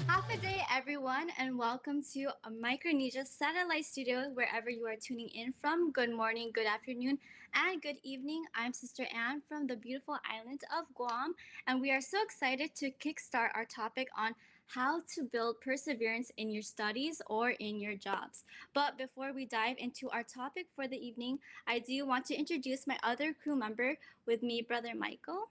Half a day, everyone, and welcome to a Micronesia satellite studio wherever you are tuning in from. Good morning, good afternoon, and good evening. I'm Sister Anne from the beautiful island of Guam, and we are so excited to kickstart our topic on how to build perseverance in your studies or in your jobs. But before we dive into our topic for the evening, I do want to introduce my other crew member with me, Brother Michael.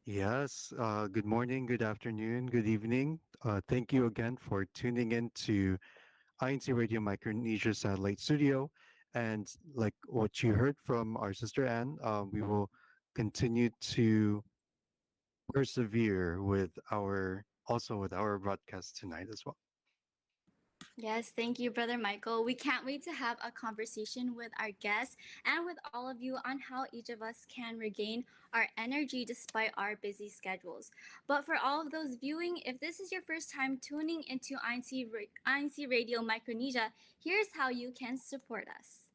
Yes, good morning, good afternoon, good evening. Thank you again for tuning in to INCRadio Micronesia Satellite Studio. And like what you heard from our sister Anne, we will continue to persevere with our broadcast tonight as well. Yes, thank you, Brother Michael. We can't wait to have a conversation with our guests and with all of you on how each of us can regain our energy despite our busy schedules. But for all of those viewing, if this is your first time tuning into INC Radio Micronesia, here's how you can support us.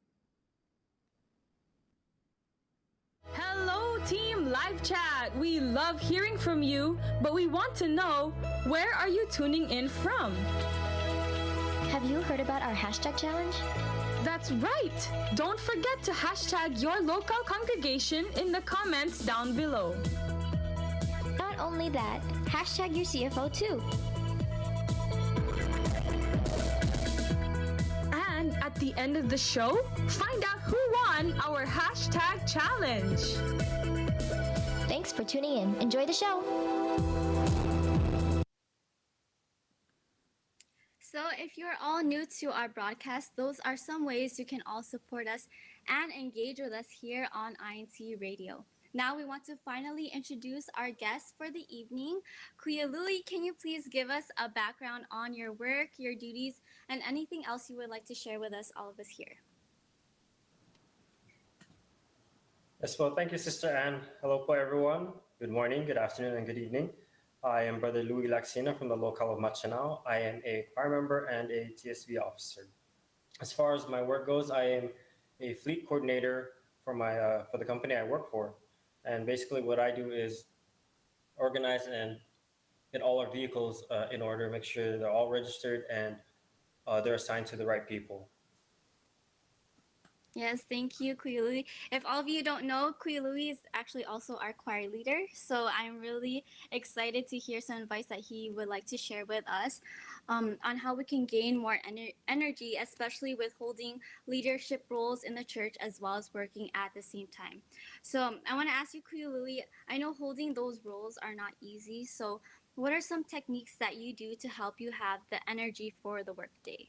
Hello, Team Live Chat! We love hearing from you, but we want to know, where are you tuning in from? Have you heard about our hashtag challenge? That's right! Don't forget to hashtag your local congregation in the comments down below. Not only that, hashtag your CFO too. And at the end of the show, find out who won our hashtag challenge. Thanks for tuning in. Enjoy the show! So, if you're all new to our broadcast, those are some ways you can all support us and engage with us here on INC Radio. Now, we want to finally introduce our guest for the evening. Kuya Louie, can you please give us a background on your work, your duties, and anything else you would like to share with us, all of us here? Yes, well, thank you, Sister Anne. Hello po, everyone. Good morning, good afternoon, and good evening. I am Brother Louis Laxina from the locale of Machanao. I am a choir member and a TSV officer. As far as my work goes, I am a fleet coordinator for the company I work for. And basically what I do is organize and get all our vehicles in order, make sure they're all registered and they're assigned to the right people. Yes, thank you, Kuya Louie. If all of you don't know, Kuya Louie is actually also our choir leader. So I'm really excited to hear some advice that he would like to share with us on how we can gain more energy, especially with holding leadership roles in the church as well as working at the same time. So I want to ask you, Kuya Louie, I know holding those roles are not easy. So what are some techniques that you do to help you have the energy for the workday?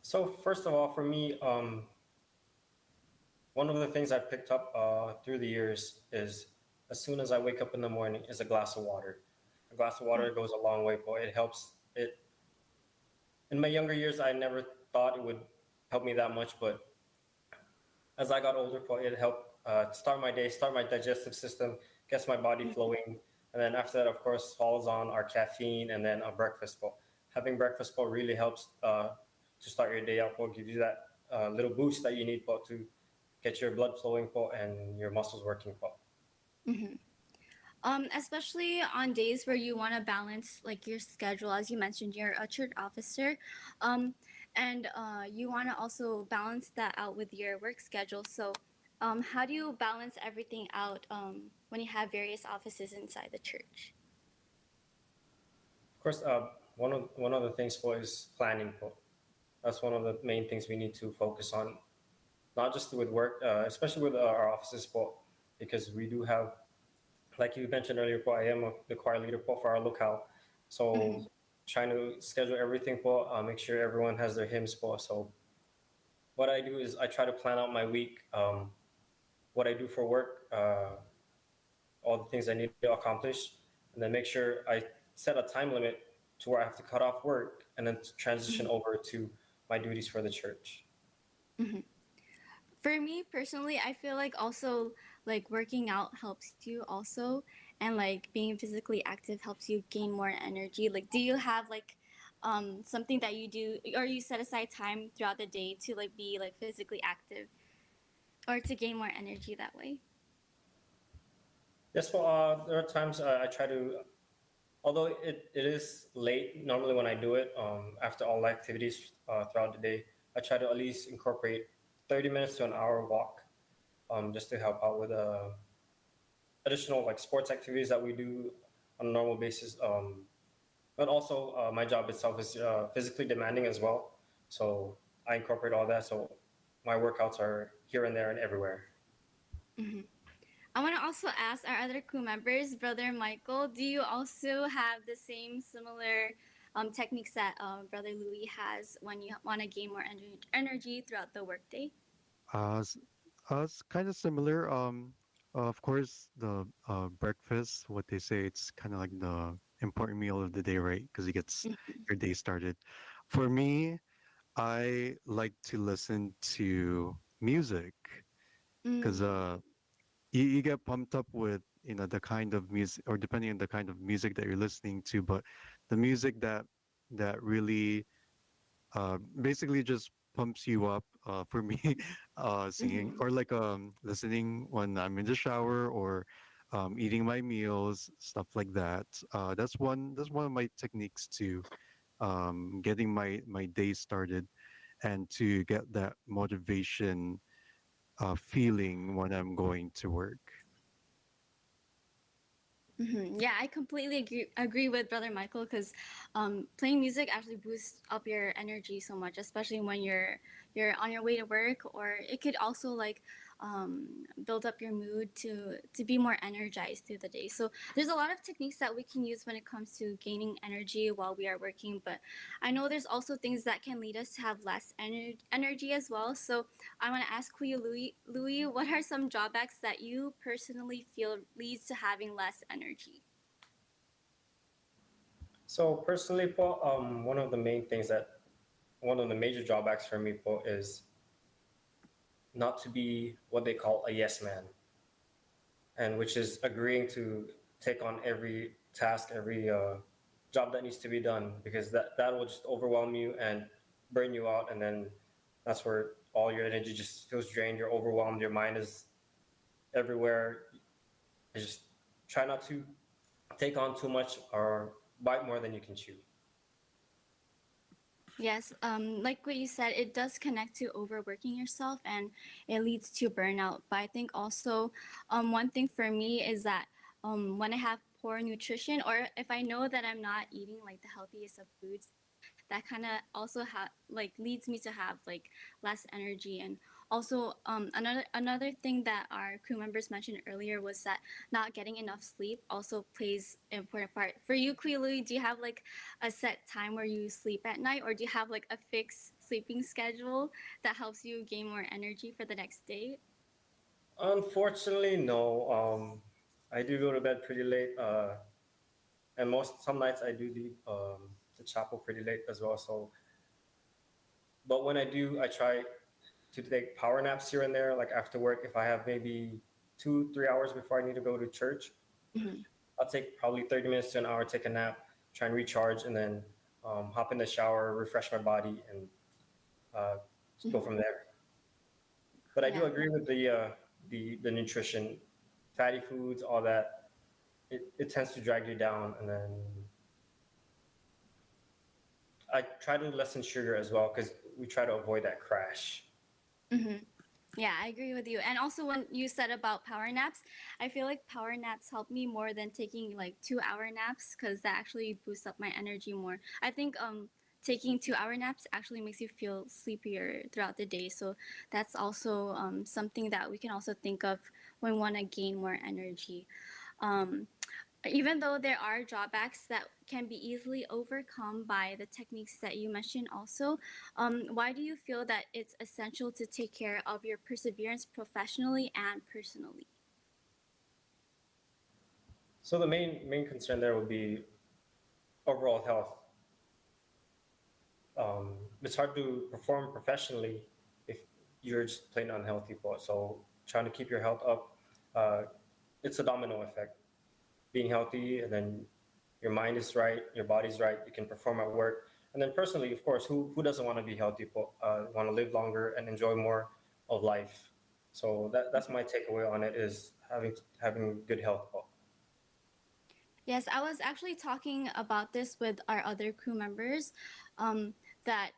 So first of all, for me, one of the things I picked up through the years is as soon as I wake up in the morning is a glass of water. A glass of water goes a long way, but it helps. In my younger years, I never thought it would help me that much, but as I got older, it helped start my day, start my digestive system, gets my body flowing, and then after that, of course, falls on our caffeine and then a breakfast. But having breakfast really helps to start your day out. Give you that little boost that you need to get your blood flowing and your muscles working. Mm-hmm. Especially on days where you want to balance like your schedule, as you mentioned, you're a church officer, and you want to also balance that out with your work schedule. So, how do you balance everything out when you have various offices inside the church? Of course, one of the things is planning. That's one of the main things we need to focus on, not just with work, especially with our offices, because we do have, like you mentioned earlier, I am the choir leader for our locale. So trying to schedule everything, make sure everyone has their hymns. So what I do is I try to plan out my week, what I do for work, all the things I need to accomplish, and then make sure I set a time limit to where I have to cut off work and then transition over to my duties for the church. Mm-hmm. For me personally, I feel like also like working out helps you also, and like being physically active helps you gain more energy. Like, do you have like something that you do, or you set aside time throughout the day to like be like physically active or to gain more energy that way? Yes, well, there are times I try to, although it is late normally when I do it, after all activities throughout the day, I try to at least incorporate 30 minutes to an hour walk, just to help out with additional like sports activities that we do on a normal basis. But also, my job itself is physically demanding as well. So I incorporate all that. So my workouts are here and there and everywhere. Hmm. I want to also ask our other crew members, Brother Michael, do you also have the same similar techniques that Brother Louis has when you want to gain more energy throughout the workday? Uh, s- it's kind of similar. Of course, the breakfast, what they say, it's kind of like the important meal of the day, right? Because it gets your day started. For me, I like to listen to music because Mm-hmm. you get pumped up with the kind of music, or depending on the kind of music that you're listening to, but the music that really basically just pumps you up, for me, singing Mm-hmm. or like listening when I'm in the shower or eating my meals, stuff like that. That's one of my techniques to getting my day started and to get that motivation feeling when I'm going to work. Mm-hmm. Yeah, I completely agree with Brother Michael because playing music actually boosts up your energy so much, especially when you're on your way to work, or it could also like build up your mood to be more energized through the day. So there's a lot of techniques that we can use when it comes to gaining energy while we are working, but I know there's also things that can lead us to have less energy as well. So I want to ask Kuya Louis, what are some drawbacks that you personally feel leads to having less energy? So personally, po, one of the major drawbacks for me, po, is not to be what they call a yes man, and which is agreeing to take on every task, every job that needs to be done, because that will just overwhelm you and burn you out, and then that's where all your energy just feels drained. You're overwhelmed. Your mind is everywhere. You just try not to take on too much or bite more than you can chew. Yes, like what you said, it does connect to overworking yourself and it leads to burnout. But I think also one thing for me is that when I have poor nutrition, or if I know that I'm not eating like the healthiest of foods, that kind of also like leads me to have like less energy. And also another thing that our crew members mentioned earlier was that not getting enough sleep also plays an important part. For you, Quilu, do you have like a set time where you sleep at night, or do you have like a fixed sleeping schedule that helps you gain more energy for the next day? Unfortunately, no. I do go to bed pretty late, and some nights I do leave the chapel pretty late as well. So, but when I do, I try to take power naps here and there, like after work. If I have maybe 2 3 hours before I need to go to church, Mm-hmm. I'll take probably 30 minutes to an hour, take a nap, try and recharge, and then hop in the shower, refresh my body, and uh, go Mm-hmm. from there. But I do Yeah. agree with the nutrition, fatty foods, all that. It tends to drag you down, and then I try to lessen sugar as well because we try to avoid that crash. Mm-hmm. Yeah, I agree with you. And also, when you said about power naps, I feel like power naps help me more than taking like 2 hour naps because that actually boosts up my energy more. I think taking 2 hour naps actually makes you feel sleepier throughout the day. So that's also something that we can also think of when we want to gain more energy. Um, Even though there are drawbacks that can be easily overcome by the techniques that you mentioned also, why do you feel that it's essential to take care of your perseverance professionally and personally? So the main concern there would be overall health. It's hard to perform professionally if you're just plain unhealthy. So trying to keep your health up, uh, it's a domino effect. Being healthy, and then your mind is right, your body's right, you can perform at work. And then personally, of course, who doesn't want to be healthy, want to live longer and enjoy more of life? So that's my takeaway on it, is having good health. Yes, I was actually talking about this with our other crew members, that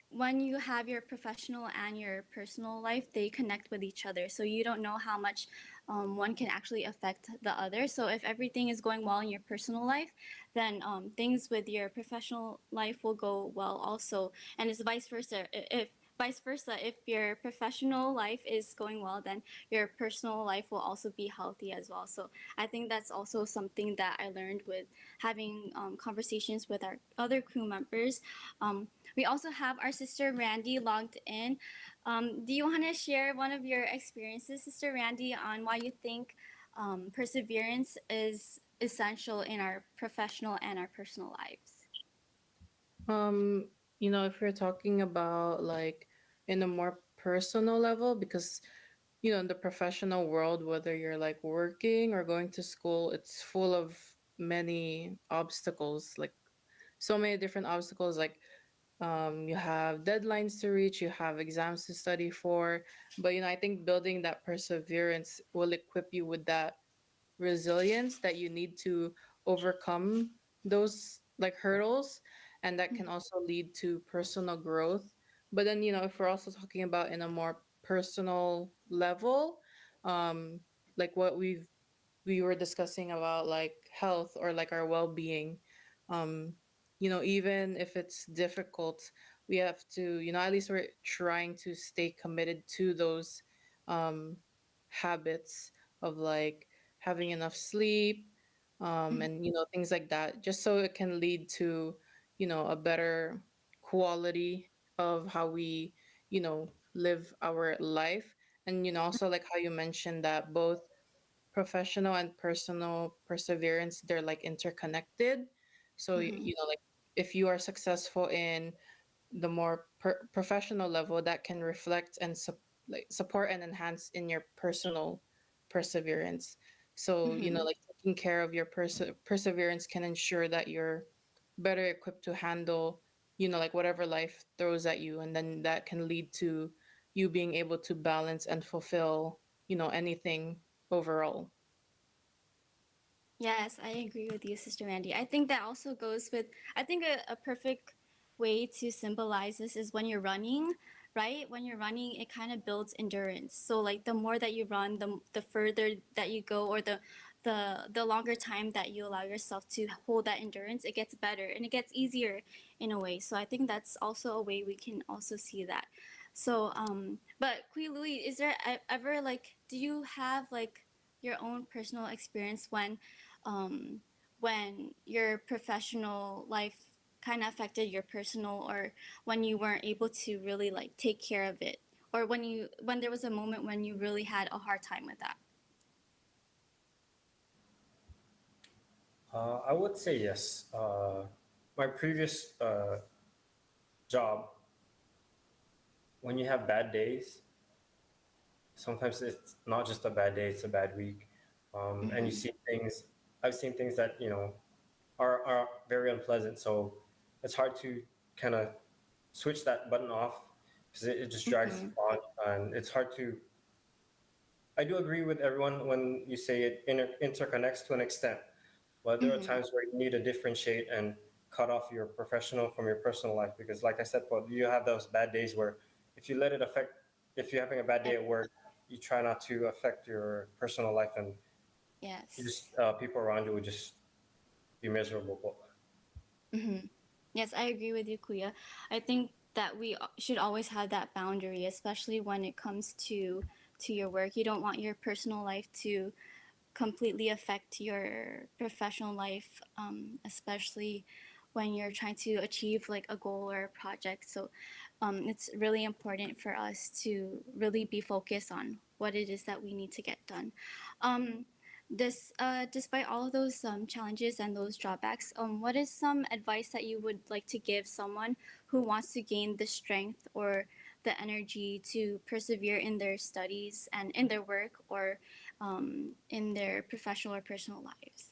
when you have your professional and your personal life, they connect with each other. So you don't know how much one can actually affect the other. So if everything is going well in your personal life, then things with your professional life will go well also. And it's vice versa. If vice versa, if your professional life is going well, then your personal life will also be healthy as well. So I think that's also something that I learned with having conversations with our other crew members. We also have our sister Randy logged in. Do you want to share one of your experiences, Sister Randy, on why you think perseverance is essential in our professional and our personal lives? Um, if you're talking about like in a more personal level, because in the professional world, whether you're like working or going to school, it's full of many obstacles, like so many different obstacles. Like you have deadlines to reach, you have exams to study for, but I think building that perseverance will equip you with that resilience that you need to overcome those like hurdles, and that can also lead to personal growth. But then if we're also talking about in a more personal level, um like what we were discussing about like health or like our well-being, um even if it's difficult, we have to at least we're trying to stay committed to those um habits of like having enough sleep, and things like that, just so it can lead to a better quality of how we live our life. And also like how you mentioned that both professional and personal perseverance, they're like interconnected. So Mm-hmm. like if you are successful in the more professional level, that can reflect and like support and enhance in your personal perseverance. So Mm-hmm. like taking care of your perseverance can ensure that you're better equipped to handle like whatever life throws at you, and then that can lead to you being able to balance and fulfill anything overall. Yes, I agree with you, Sister Randy. I think that also goes with, I think a perfect way to symbolize this is when you're running, right? When you're running, it kind of builds endurance. So like the more that you run, the further that you go, or the longer time that you allow yourself to hold that endurance, it gets better and it gets easier in a way. So I think that's also a way we can also see that. So but Kui Louis, is there ever like, do you have like your own personal experience um, when your professional life kind of affected your personal, or when you weren't able to really like take care of it, or when there was a moment when you really had a hard time with that? I would say yes. My previous job, when you have bad days, sometimes it's not just a bad day; it's a bad week, and you Mm-hmm. see things. I've seen things that are very unpleasant. So it's hard to kind of switch that button off because it just drags Mm-hmm. on, and it's hard to. I do agree with everyone when you say it interconnects to an extent, but there are Mm-hmm. times where you need to differentiate and cut off your professional from your personal life because, like I said, Paul, you have those bad days where if you let it affect, if you're having a bad day at work, you try not to affect your personal life, and you just Yes. people around you will just be miserable. Mm-hmm. Yes, I agree with you, Kuya. I think that we should always have that boundary, especially when it comes to your work. You don't want your personal life to completely affect your professional life, especially when you're trying to achieve like a goal or a project. So it's really important for us to really be focused on what it is that we need to get done. Um, despite all of those challenges and those drawbacks, what is some advice that you would like to give someone who wants to gain the strength or the energy to persevere in their studies and in their work, or in their professional or personal lives?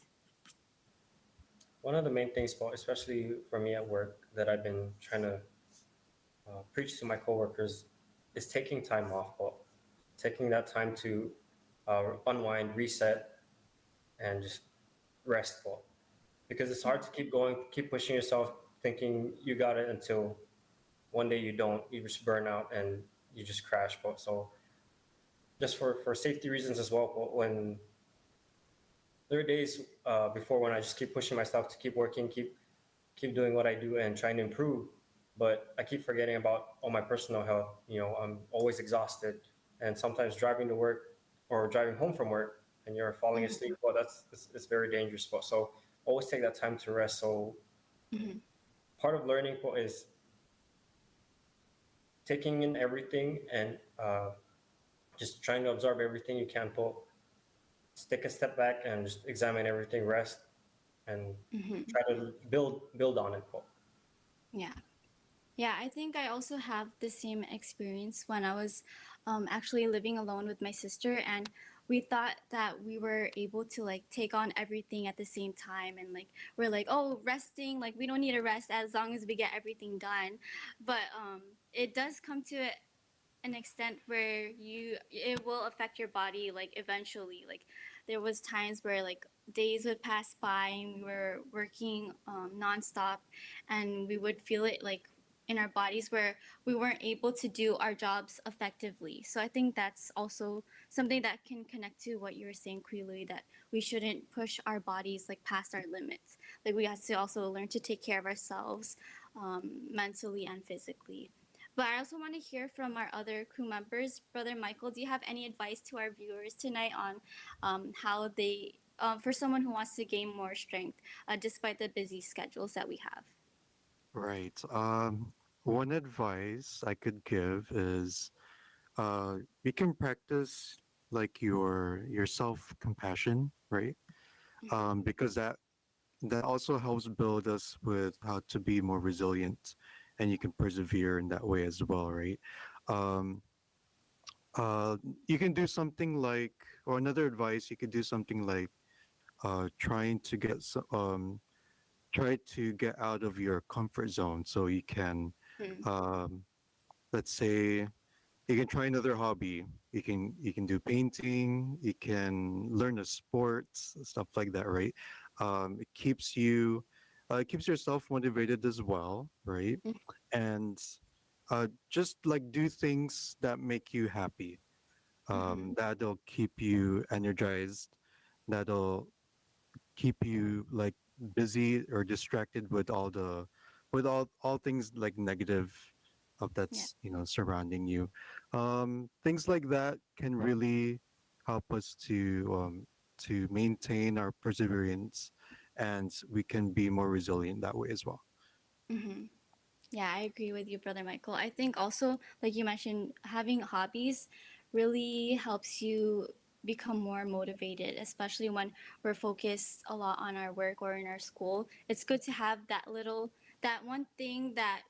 One of the main things, Paul, especially for me at work, that I've been trying to preach to my coworkers is taking time off, Paul. Taking that time to unwind, reset, and just rest po. Because it's hard to keep going, keep pushing yourself, thinking you got it until one day you don't, you just burn out and you just crash po. So just for safety reasons as well, po, when there are days before when I just keep pushing myself to keep working, keep doing what I do and trying to improve, but I keep forgetting about all my personal health. You know, I'm always exhausted, and sometimes driving to work or driving home from work and you're falling asleep. Well, it's very dangerous. So always take that time to rest. So Mhm. part of learning is taking in everything and just trying to absorb everything you can. Just take a step back and just examine everything, rest, and Mhm. try to build on it. Yeah. Yeah, I think I also have the same experience when I was actually living alone with my sister, and we thought that we were able to like take on everything at the same time, and like we're like, oh, resting, like we don't need to rest as long as we get everything done. But it does come to an extent where it will affect your body like eventually. Like there was times where like days would pass by and we were working nonstop, and we would feel it like in our bodies where we weren't able to do our jobs effectively. So I think that's also something that can connect to what you were saying, Kui, that we shouldn't push our bodies like past our limits. Like we have to also learn to take care of ourselves mentally and physically. But I also want to hear from our other crew members. Brother Michael, do you have any advice to our viewers tonight on how they, for someone who wants to gain more strength despite the busy schedules that we have? Right. One advice I could give is you can practice like your self compassion, right? Because that also helps build us with how to be more resilient, and you can persevere in that way as well, right? Um, uh, you can do something like, or another advice, you could do something like trying to try to get out of your comfort zone so you can, Mm-hmm. um, let's say, you can try another hobby. You can do painting. You can learn a sport, stuff like that, right? It keeps yourself motivated as well, right? And just like do things that make you happy. Mm-hmm. That'll keep you energized. That'll keep you like busy or distracted with all things like negative of Yeah. that's surrounding you. Things like that can really help us to maintain our perseverance, and we can be more resilient that way as well. Mm-hmm. Yeah, I agree with you, Brother Michael. I think also, like you mentioned, having hobbies really helps you become more motivated, especially when we're focused a lot on our work or in our school. It's good to have that one thing that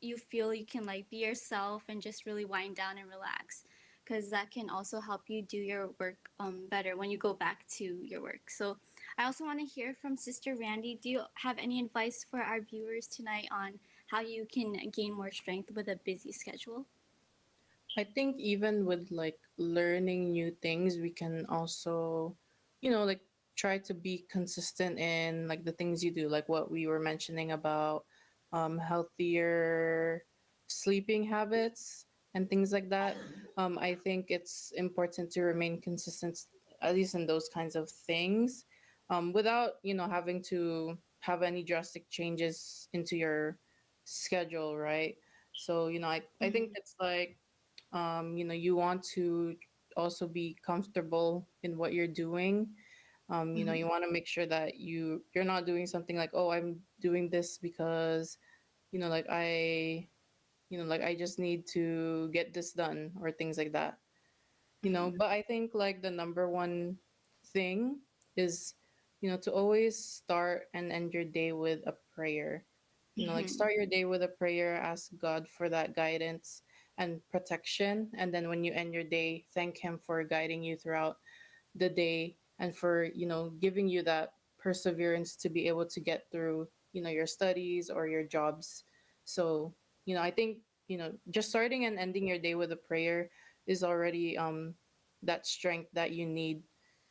you feel you can like be yourself and just really wind down and relax, because that can also help you do your work better when you go back to your work. So I also want to hear from Sister Randy. Do you have any advice for our viewers tonight on how you can gain more strength with a busy schedule? I think even with like learning new things, we can also, like try to be consistent in like the things you do, like what we were mentioning about healthier sleeping habits and things like that. I think it's important to remain consistent, at least in those kinds of things, without, having to have any drastic changes into your schedule, right? So, I think Mm-hmm. it's like you want to also be comfortable in what you're doing. Mm-hmm. You want to make sure that you're not doing something like, oh, I'm doing this because like I just need to get this done or things like that. Mm-hmm. But I think like the number one thing is to always start and end your day with a prayer. Like Mm-hmm. start your day with a prayer, ask God for that guidance and protection, and then when you end your day, thank him for guiding you throughout the day and for giving you that perseverance to be able to get through your studies or your jobs. So I think just starting and ending your day with a prayer is already that strength that you need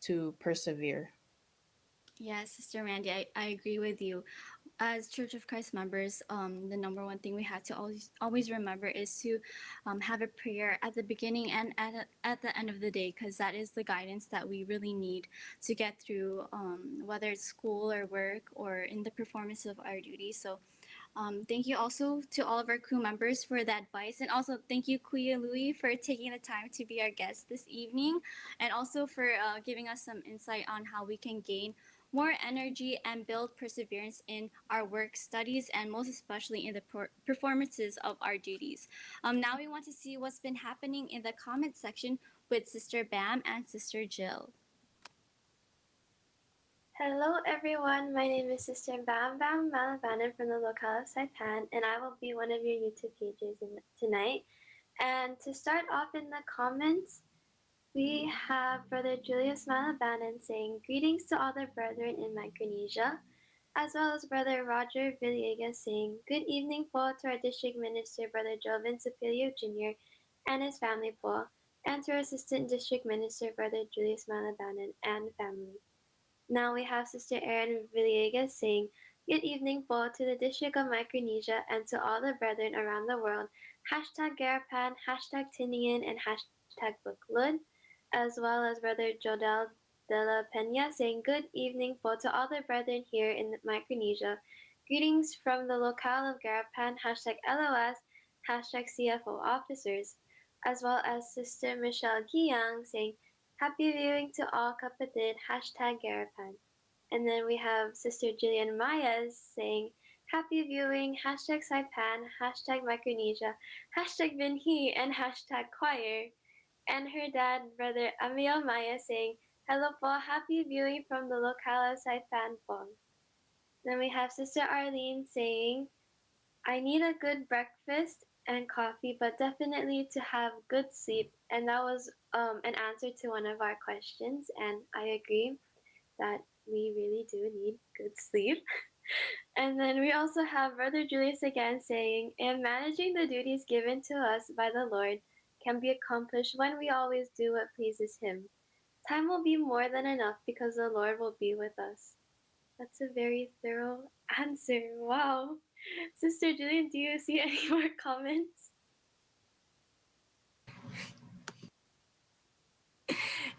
to persevere. Yes, Sister Randy, I agree with you. As Church of Christ members, the number one thing we have to always remember is to have a prayer at the beginning and at the end of the day, because that is the guidance that we really need to get through, whether it's school or work or in the performance of our duties. So thank you also to all of our crew members for the advice. And also thank you, Kuya Louie, for taking the time to be our guest this evening. And also for giving us some insight on how we can gain more energy and build perseverance in our work studies and most especially in the performances of our duties. Now we want to see what's been happening in the comment section with Sister Bam and Sister Jill. Hello everyone, my name is Sister Bam Bam Malabanan from the locale of Saipan, and I will be one of your YouTube pages tonight. And to start off in the comments, we have Brother Julius Malabanan saying, "Greetings to all the brethren in Micronesia," as well as Brother Roger Villegas saying, "Good evening po to our District Minister, Brother Joven Sapilio Jr., and his family po, and to our Assistant District Minister, Brother Julius Malabanan, and family." Now we have Sister Erin Villegas saying, "Good evening po to the District of Micronesia and to all the brethren around the world. Hashtag Garapan, hashtag Tinian, and hashtag Booklud," as well as Brother Jodel de la Pena saying, "Good evening po to all the brethren here in Micronesia. Greetings from the locale of Garapan, hashtag LOS, hashtag CFO officers," as well as Sister Michelle Giyang saying, "Happy viewing to all kapatid, hashtag Garapan." And then we have Sister Jillian Mayas saying, "Happy viewing, hashtag Saipan, hashtag Micronesia, hashtag Binhi, and hashtag choir." And her dad, Brother Amiel Maya, saying, "Hello po, happy viewing from the locale of Saipan po." Then we have Sister Arlene saying, "I need a good breakfast and coffee, but definitely to have good sleep." And that was an answer to one of our questions. And I agree that we really do need good sleep. And then we also have Brother Julius again saying, "And managing the duties given to us by the Lord can be accomplished when we always do what pleases Him. Time will be more than enough because the Lord will be with us." That's a very thorough answer. Wow. Sister Julian, do you see any more comments?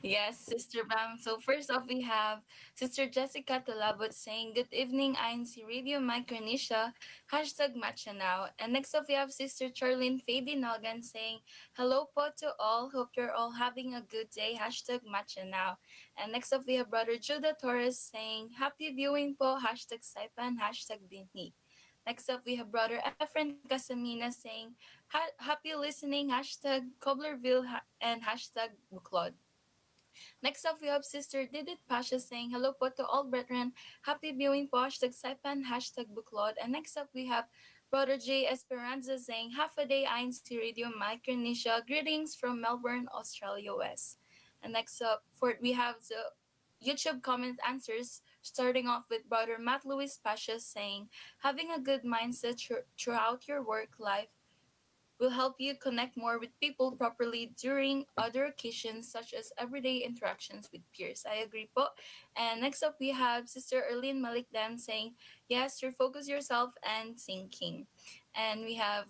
Yes, Sister Bam. So first off, we have Sister Jessica Talabot saying, "Good evening, INCRadio Micronesia, hashtag matcha now." And next off, we have Sister Charlene Fady Nogan saying, "Hello po to all. Hope you're all having a good day, hashtag matcha now." And next off, we have Brother Judah Torres saying, "Happy viewing po, hashtag Saipan, hashtag Binhi." Next up, we have Brother Efren Casamina saying, "Happy listening, hashtag Cobblerville, and hashtag Buklod." Next up, we have Sister Didit Pasha saying, "Hello po to all brethren. Happy viewing po, hashtag Saipan, hashtag Buklod." And next up, we have Brother J. Esperanza saying, "Half a day INC Radio Micronesia. Greetings from Melbourne, Australia West." And next up, we have the YouTube comment answers, starting off with Brother Matt Louis Pasha saying, "Having a good mindset throughout your work life will help you connect more with people properly during other occasions such as everyday interactions with peers." I agree po. And next up, we have Sister Erlene Malikdan saying, "Yes, your focus yourself and thinking." And we have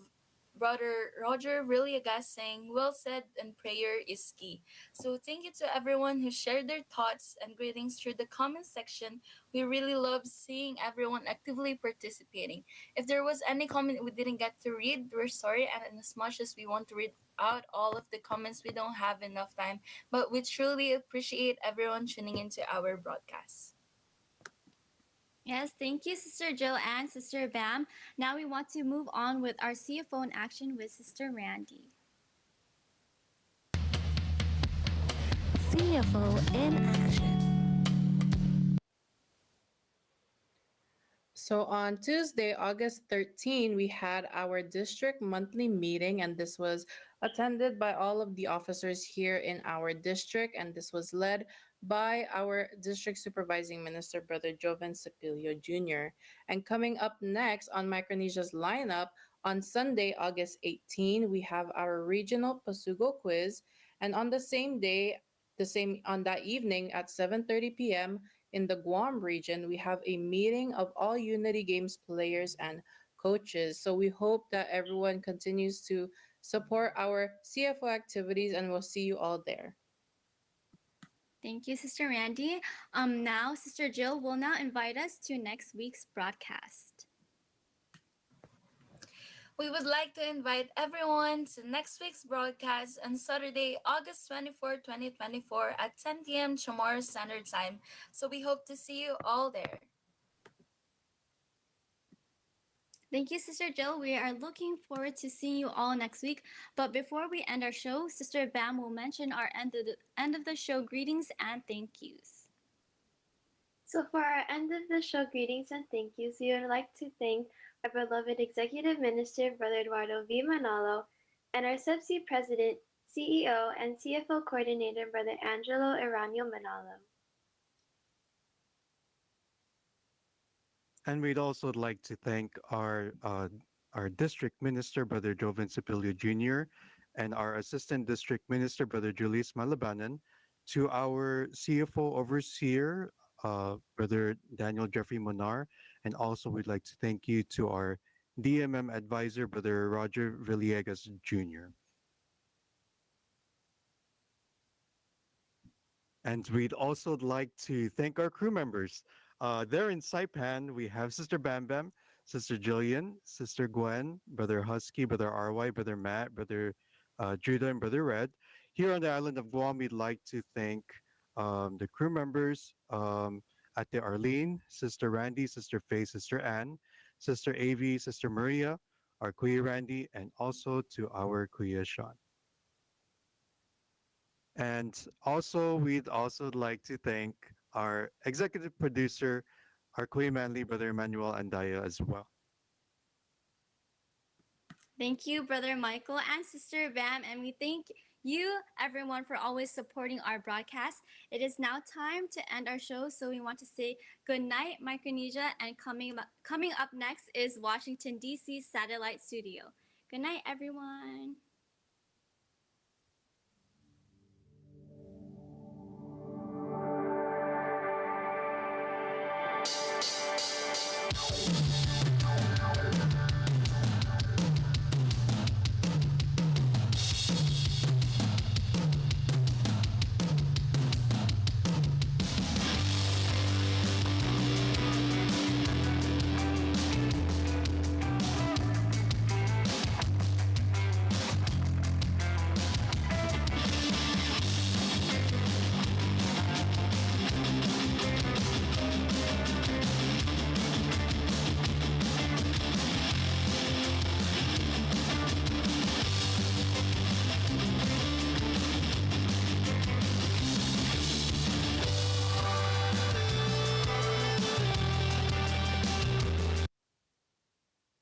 Brother Roger Villegas saying, "Well said, and prayer is key." So thank you to everyone who shared their thoughts and greetings through the comment section. We really love seeing everyone actively participating. If there was any comment we didn't get to read, we're sorry, and as much as we want to read out all of the comments, we don't have enough time. But we truly appreciate everyone tuning into our broadcast. Yes, thank you, Sister Jill and Sister Bam. Now we want to move on with our CFO in action with Sister Randy. CFO in action. So on Tuesday, August 13, we had our district monthly meeting, and this was attended by all of the officers here in our district, and this was led by our district supervising minister, Brother Joven Sapilio Jr. And coming up next on Micronesia's lineup, on Sunday, August 18, we have our regional Pasugo quiz, and on the same day, the same on that evening at 7:30 p.m. in the Guam region, we have a meeting of all Unity Games players and coaches. So we hope that everyone continues to support our CFO activities, and we'll see you all there. Thank you, Sister Randy. Now, Sister Jill will now invite us to next week's broadcast. We would like to invite everyone to next week's broadcast on Saturday, August 24, 2024 at 10 p.m. Chamorro Standard Time. So we hope to see you all there. Thank you, Sister Jill. We are looking forward to seeing you all next week. But before we end our show, Sister Bam will mention our end of the show greetings and thank yous. So for our end of the show greetings and thank yous, we would like to thank our beloved Executive Minister, Brother Eduardo V. Manalo, and our ChST President, CEO, and CFO Coordinator, Brother Angelo Iranio Manalo. And we'd also like to thank our district minister, Brother Joven Sapilio Jr., and our assistant district minister, Brother Julius Malabanan, to our CFO overseer, Brother Daniel Jeffrey Monar, and also we'd like to thank you to our DMM advisor, Brother Roger Villegas Jr. And we'd also like to thank our crew members. There in Saipan, we have Sister Bam Bam, Sister Jillian, Sister Gwen, Brother Husky, Brother RY, Brother Matt, Brother Judah, and Brother Red. Here on the island of Guam, we'd like to thank the crew members, Ate Arlene, Sister Randy, Sister Faye, Sister Ann, Sister Avi, Sister Maria, our Kuya Randy, and also to our Kuya Sean. And also, we'd also like to thank our executive producer, our Kuya Manly, Brother Emmanuel Andaya as well. Thank you, Brother Michael and Sister Bam, and we thank you, everyone, for always supporting our broadcast. It is now time to end our show, so we want to say good night, Micronesia, and coming up next is Washington, D.C. Satellite Studio. Good night, everyone.